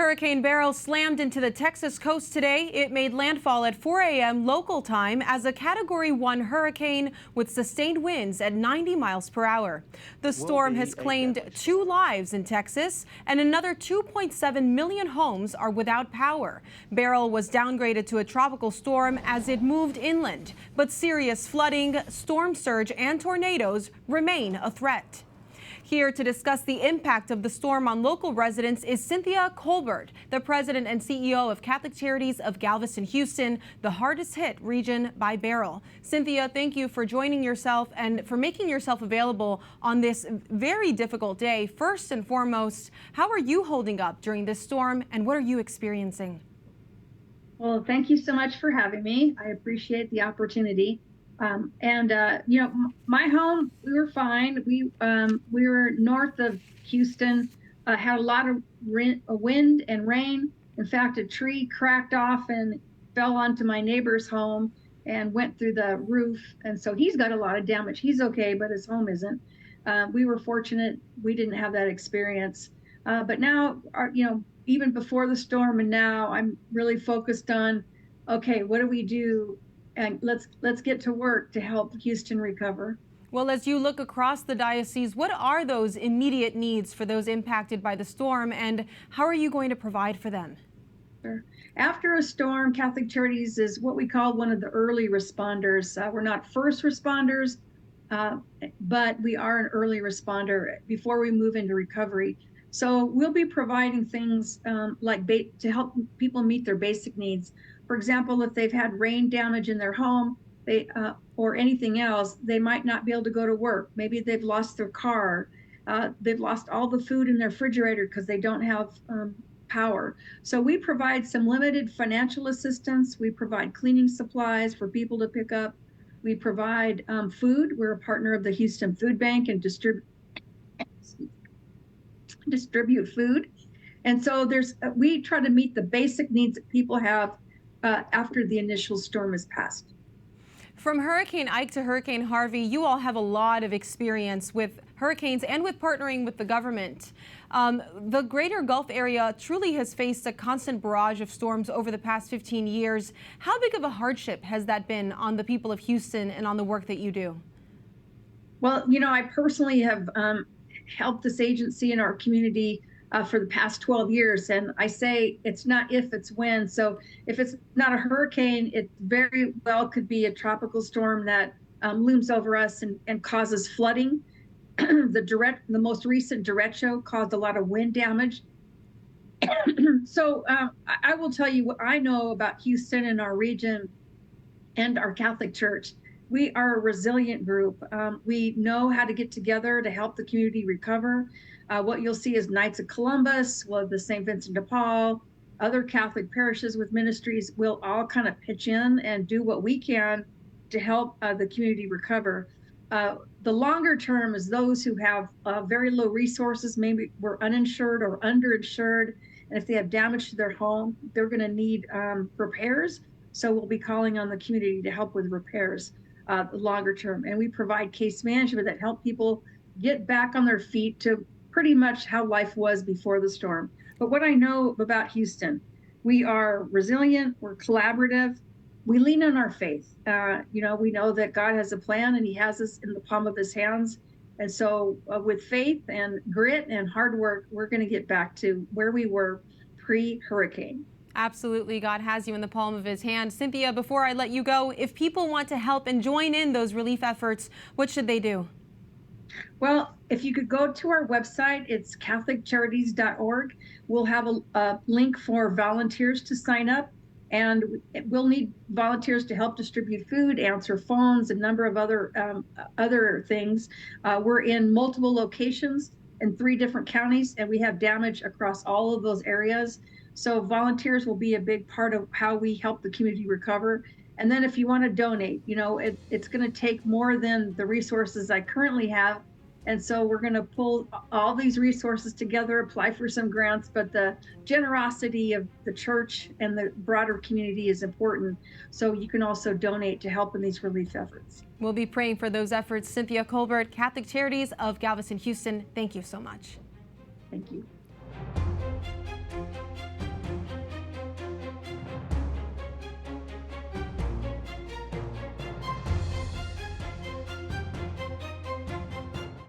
Hurricane Beryl slammed into the Texas coast today. It made landfall at 4 a.m. local time as a Category 1 hurricane with sustained winds at 90 miles per hour. The storm has claimed 2 lives in Texas, and another 2.7 million homes are without power. Beryl was downgraded to a tropical storm as it moved inland, but serious flooding, storm surge, and tornadoes remain a threat. Here to discuss the impact of the storm on local residents is Cynthia Colbert, the president and CEO of Catholic Charities of Galveston, Houston, the hardest hit region by Beryl. Cynthia, thank you for joining yourself and for making yourself available on this very difficult day. First and foremost, how are you holding up during this storm and what are you experiencing? Well, thank you so much for having me. I appreciate the opportunity. My home, we were fine. We were north of Houston, had a lot of wind and rain. In fact, a tree cracked off and fell onto my neighbor's home and went through the roof. And so he's got a lot of damage. He's okay, but his home isn't. We were fortunate we didn't have that experience. But now, even before the storm and now, I'm really focused on, okay, what do we do? And let's get to work to help Houston recover. Well, as you look across the diocese, what are those immediate needs for those impacted by the storm, and how are you going to provide for them? Sure. After a storm, Catholic Charities is what we call one of the early responders. We're not first responders, but we are an early responder before we move into recovery. So we'll be providing things to help people meet their basic needs. For example, if they've had rain damage in their home, or anything else, they might not be able to go to work. Maybe they've lost their car. They've lost all the food in their refrigerator because they don't have power. So we provide some limited financial assistance. We provide cleaning supplies for people to pick up. We provide food. We're a partner of the Houston Food Bank and distribute food. And so we try to meet the basic needs that people have after the initial storm has passed. From Hurricane Ike to Hurricane Harvey, you all have a lot of experience with hurricanes and with partnering with the government. The greater Gulf area truly has faced a constant barrage of storms over the past 15 years. How big of a hardship has that been on the people of Houston and on the work that you do? Well, I personally have helped this agency in our community for the past 12 years. And I say it's not if, it's when. So if it's not a hurricane, it very well could be a tropical storm that looms over us and causes flooding. The most recent derecho caused a lot of wind damage. So I will tell you what I know about Houston and our region and our Catholic Church. We are a resilient group. We know how to get together to help the community recover. What you'll see is Knights of Columbus, the St. Vincent de Paul, other Catholic parishes with ministries will all kind of pitch in and do what we can to help the community recover. The longer term is those who have very low resources, maybe were uninsured or underinsured, and if they have damage to their home, they're going to need repairs. So we'll be calling on the community to help with repairs the longer term. And we provide case management that help people get back on their feet to pretty much how life was before the storm. But what I know about Houston, we are resilient, we're collaborative, we lean on our faith. We know that God has a plan and he has us in the palm of his hands. And so with faith and grit and hard work, we're going to get back to where we were pre-hurricane. Absolutely. God has you in the palm of his hand. Cynthia, before I let you go, if people want to help and join in those relief efforts, what should they do? Well, if you could go to our website, it's catholiccharities.org. We'll have a link for volunteers to sign up, and we'll need volunteers to help distribute food, answer phones, a number of other things. We're in multiple locations in 3 different counties, and we have damage across all of those areas. So volunteers will be a big part of how we help the community recover. And then if you want to donate, it's going to take more than the resources I currently have. And so we're going to pull all these resources together, apply for some grants, but the generosity of the church and the broader community is important. So you can also donate to help in these relief efforts. We'll be praying for those efforts. Cynthia Colbert, Catholic Charities of Galveston, Houston, thank you so much. Thank you.